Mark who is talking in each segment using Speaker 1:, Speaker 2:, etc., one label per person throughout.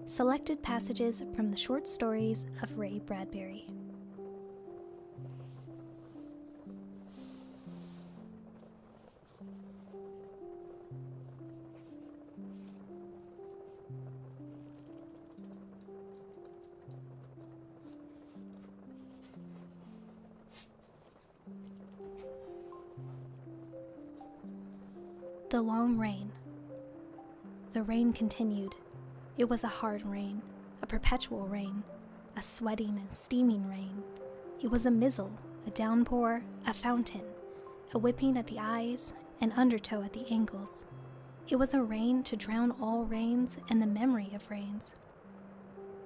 Speaker 1: Selected passages from the short stories of Ray Bradbury. The long rain. The rain continued. It was a hard rain, a perpetual rain, a sweating and steaming rain. It was a mizzle, a downpour, a fountain, a whipping at the eyes, an undertow at the ankles. It was a rain to drown all rains and the memory of rains.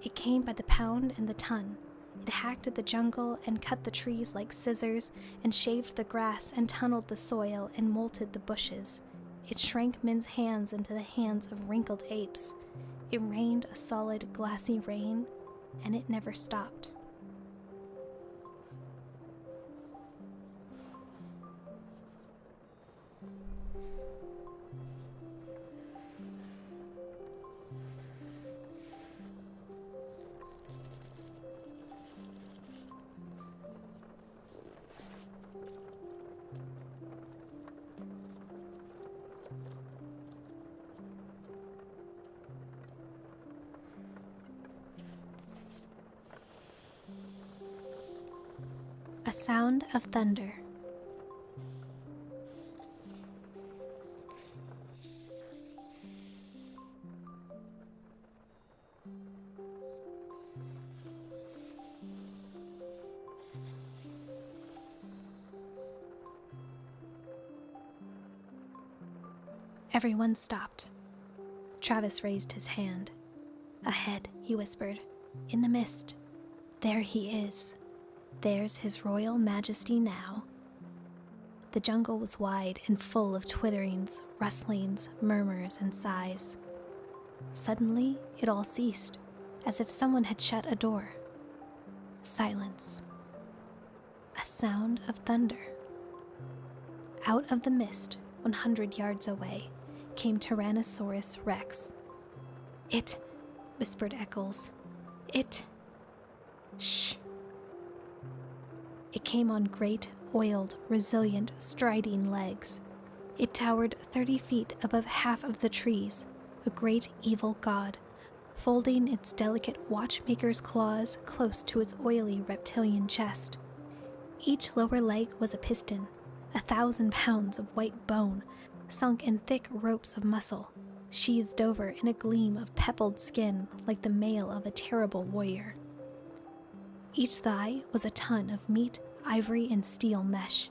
Speaker 1: It came by the pound and the ton. It hacked at the jungle and cut the trees like scissors and shaved the grass and tunneled the soil and molted the bushes. It shrank men's hands into the hands of wrinkled apes. It rained a solid, glassy rain, and it never stopped. A sound of thunder. Everyone stopped. Travis raised his hand. "Ahead," he whispered, "in the mist. There he is. There's His Royal Majesty now." The jungle was wide and full of twitterings, rustlings, murmurs, and sighs. Suddenly, it all ceased, as if someone had shut a door. Silence. A sound of thunder. Out of the mist, 100 yards away, came Tyrannosaurus Rex. "It," whispered Eccles. "It." "Shh." It came on great, oiled, resilient, striding legs. It towered 30 feet above half of the trees, a great evil god, folding its delicate watchmaker's claws close to its oily reptilian chest. Each lower leg was a piston, 1,000 pounds of white bone, sunk in thick ropes of muscle, sheathed over in a gleam of peppled skin like the mail of a terrible warrior. Each thigh was a ton of meat, ivory, and steel mesh,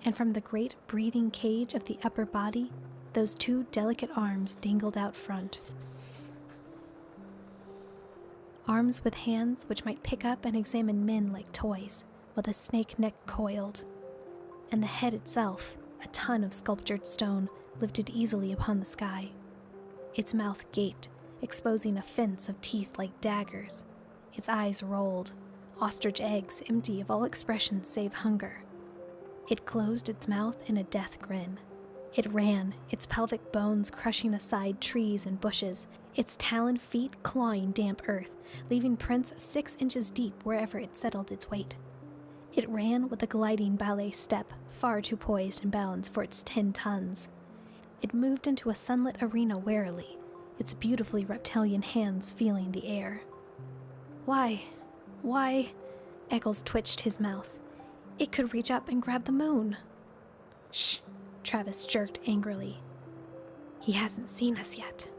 Speaker 1: and from the great breathing cage of the upper body, those 2 delicate arms dangled out front. Arms with hands which might pick up and examine men like toys, with a snake neck coiled, and the head itself, a ton of sculptured stone, lifted easily upon the sky. Its mouth gaped, exposing a fence of teeth like daggers. Its eyes rolled, ostrich eggs empty of all expression save hunger. It closed its mouth in a death grin. It ran, its pelvic bones crushing aside trees and bushes, its taloned feet clawing damp earth, leaving prints 6 inches deep wherever it settled its weight. It ran with a gliding ballet step, far too poised and balanced for its 10 tons. It moved into a sunlit arena warily, its beautifully reptilian hands feeling the air. Why? Eccles twitched his mouth. It could reach up and grab the moon. "Shh," Travis jerked angrily. "He hasn't seen us yet."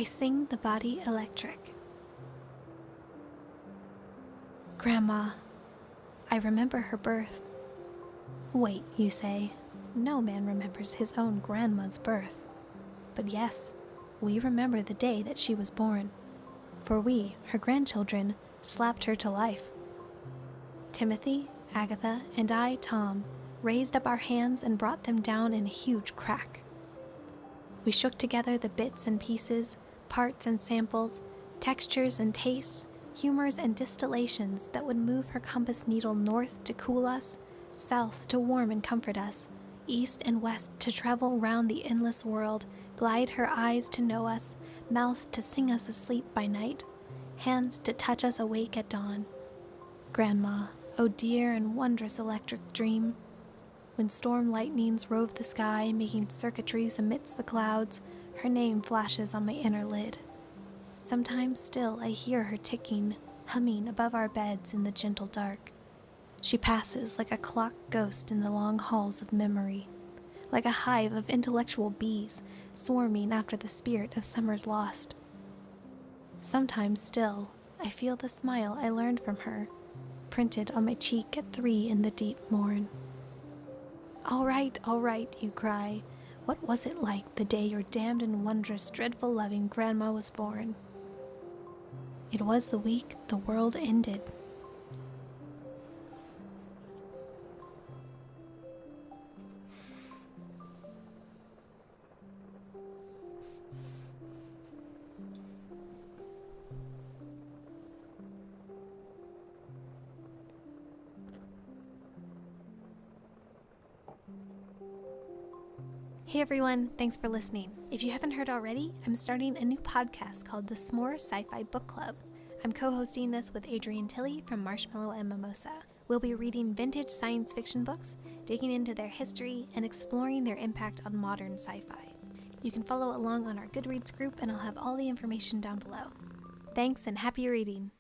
Speaker 1: I sing the body electric. Grandma, I remember her birth. Wait, you say, no man remembers his own grandma's birth. But yes, we remember the day that she was born, for we, her grandchildren, slapped her to life. Timothy, Agatha, and I, Tom, raised up our hands and brought them down in a huge crack. We shook together the bits and pieces, parts and samples, textures and tastes, humors and distillations that would move her compass needle north to cool us, south to warm and comfort us, east and west to travel round the endless world, glide her eyes to know us, mouth to sing us asleep by night, hands to touch us awake at dawn. Grandma, oh dear and wondrous electric dream. When storm lightnings rove the sky, making circuitries amidst the clouds, her name flashes on my inner lid. Sometimes still I hear her ticking, humming above our beds in the gentle dark. She passes like a clock ghost in the long halls of memory, like a hive of intellectual bees swarming after the spirit of summers lost. Sometimes still I feel the smile I learned from her, printed on my cheek at 3 in the deep morn. All right, you cry. What was it like the day your damned and wondrous, dreadful loving grandma was born? It was the week the world ended. Hey everyone, thanks for listening. If you haven't heard already, I'm starting a new podcast called the S'more Sci-Fi Book Club. I'm co-hosting this with Adrienne Tilley from Marshmallow and Mimosa. We'll be reading vintage science fiction books, digging into their history, and exploring their impact on modern sci-fi. You can follow along on our Goodreads group, and I'll have all the information down below. Thanks and happy reading!